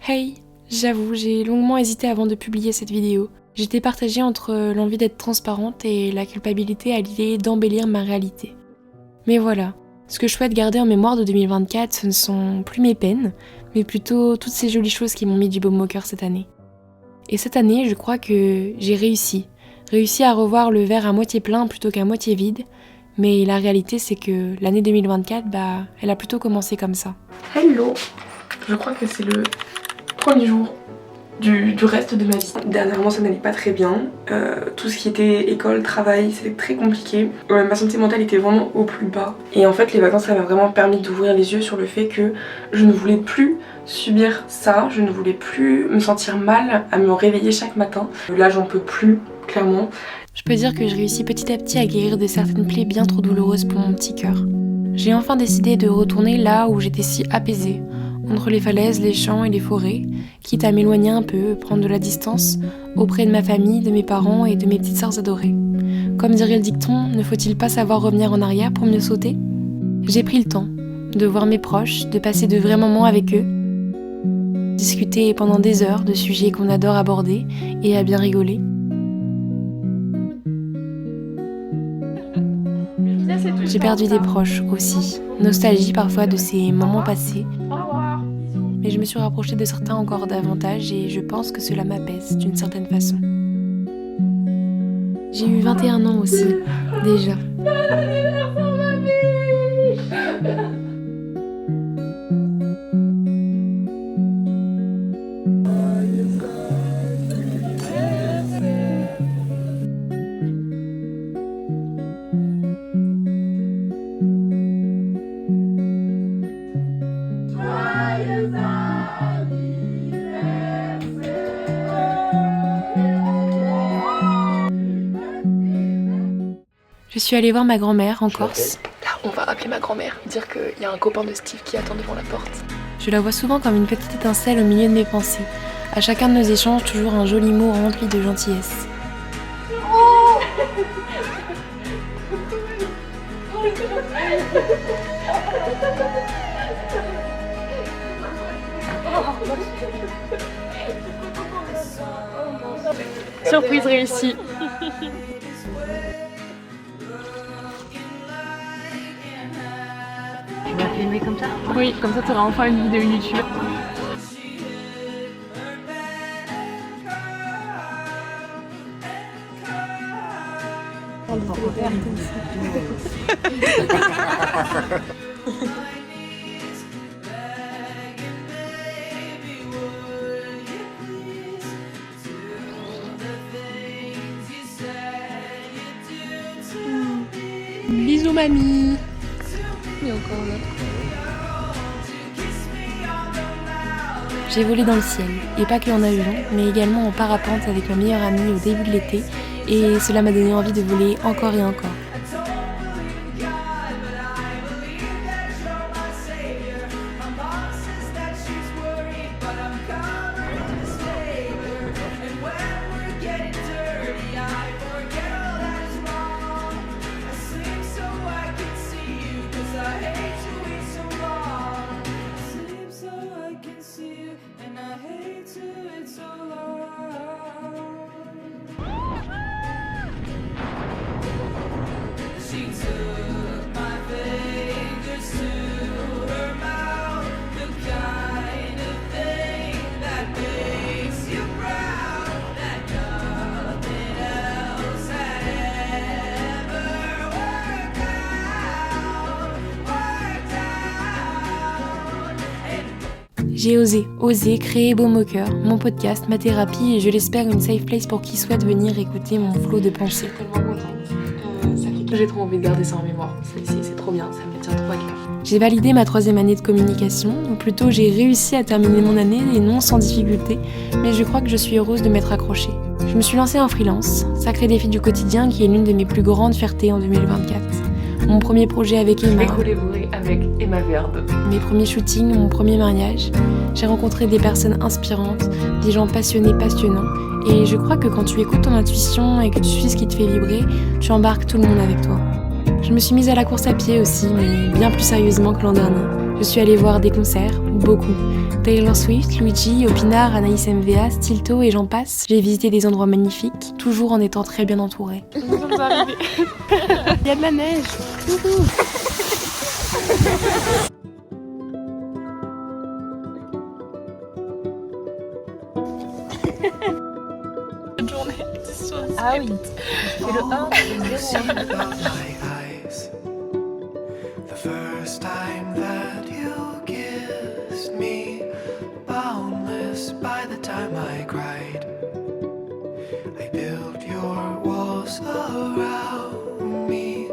Hey, j'avoue, j'ai longuement hésité avant de publier cette vidéo. J'étais partagée entre l'envie d'être transparente et la culpabilité à l'idée d'embellir ma réalité. Mais voilà, ce que je souhaite garder en mémoire de 2024, ce ne sont plus mes peines, mais plutôt toutes ces jolies choses qui m'ont mis du baume au cœur cette année. Et cette année, je crois que j'ai réussi à revoir le verre à moitié plein plutôt qu'à moitié vide, mais la réalité c'est que l'année 2024, elle a plutôt commencé comme ça. Hello! Je crois que c'est le premier jour du reste de ma vie. Dernièrement ça n'allait pas très bien, tout ce qui était école, travail, c'était très compliqué. Ma santé mentale était vraiment au plus bas. Et en fait les vacances ça m'a vraiment permis d'ouvrir les yeux sur le fait que je ne voulais plus subir ça, je ne voulais plus me sentir mal à me réveiller chaque matin. Là j'en peux plus, clairement. Je peux dire que je réussis petit à petit à guérir de certaines plaies bien trop douloureuses pour mon petit cœur. J'ai enfin décidé de retourner là où j'étais si apaisée, entre les falaises, les champs et les forêts, quitte à m'éloigner un peu, prendre de la distance, auprès de ma famille, de mes parents et de mes petites sœurs adorées. Comme dirait le dicton, ne faut-il pas savoir revenir en arrière pour mieux sauter ? J'ai pris le temps de voir mes proches, de passer de vrais moments avec eux, discuter pendant des heures de sujets qu'on adore aborder et à bien rigoler. J'ai perdu des proches aussi, nostalgie parfois de ces moments passés. Mais je me suis rapprochée de certains encore davantage et je pense que cela m'apaise d'une certaine façon. J'ai eu 21 ans aussi, déjà. Je suis allée voir ma grand-mère en Corse. Là on va appeler ma grand-mère, dire qu'il y a un copain de Steve qui attend devant la porte. Je la vois souvent comme une petite étincelle au milieu de mes pensées. À chacun de nos échanges, toujours un joli mot rempli de gentillesse. Surprise réussie. Tu vas filmer comme ça? Oui, comme ça tu auras enfin une vidéo YouTube. Bisous mamie. Il y a encore là. J'ai volé dans le ciel, et pas que en avion, mais également en parapente avec ma meilleure amie au début de l'été, et cela m'a donné envie de voler encore et encore. J'ai osé créer Baume au cœur, mon podcast, ma thérapie et je l'espère une safe place pour qui souhaite venir écouter mon flot de pensées. Je suis tellement contente. Ça fait que j'ai trop envie de garder ça en mémoire. C'est trop bien, ça me tient trop à cœur. J'ai validé ma 3e année de communication, ou plutôt j'ai réussi à terminer mon année et non sans difficulté, mais je crois que je suis heureuse de m'être accrochée. Je me suis lancée en freelance, sacré défi du quotidien qui est l'une de mes plus grandes fiertés en 2024. Mon premier projet avec Emma. J'ai collaboré avec Emma Verde. Mes premiers shootings, mon premier mariage. J'ai rencontré des personnes inspirantes, des gens passionnés, passionnants. Et je crois que quand tu écoutes ton intuition et que tu suis ce qui te fait vibrer, tu embarques tout le monde avec toi. Je me suis mise à la course à pied aussi, mais bien plus sérieusement que l'an dernier. Je suis allée voir des concerts, beaucoup. Taylor Swift, Luigi, Opinard, Anaïs MVA, Stilto et j'en passe. J'ai visité des endroits magnifiques, toujours en étant très bien entourée. Nous sommes arrivés. Il y a de la neige. Cette journée, ah oui, c'est le 1, le 0. The first time that you kissed me, boundless by the time I cried. I built your walls around me.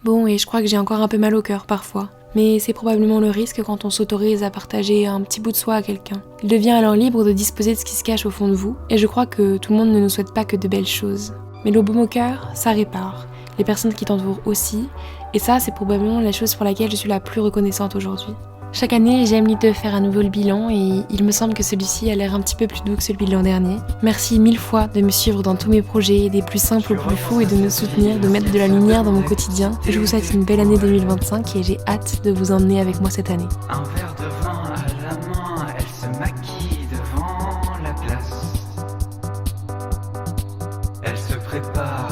Bon, et je crois que j'ai encore un peu mal au cœur parfois. Mais c'est probablement le risque quand on s'autorise à partager un petit bout de soi à quelqu'un. Il devient alors libre de disposer de ce qui se cache au fond de vous, et je crois que tout le monde ne nous souhaite pas que de belles choses. Mais le baume au cœur, ça répare. Les personnes qui t'entourent aussi, et ça c'est probablement la chose pour laquelle je suis la plus reconnaissante aujourd'hui. Chaque année, j'aime l'idée de faire à nouveau le bilan et il me semble que celui-ci a l'air un petit peu plus doux que celui de l'an dernier. Merci 1000 fois de me suivre dans tous mes projets, des plus simples aux plus fous et de me soutenir, de mettre de la lumière dans mon quotidien. Je vous souhaite une belle année 2025 et j'ai hâte de vous emmener avec moi cette année. Un verre de vin à la main, elle se maquille devant la glace. Elle se prépare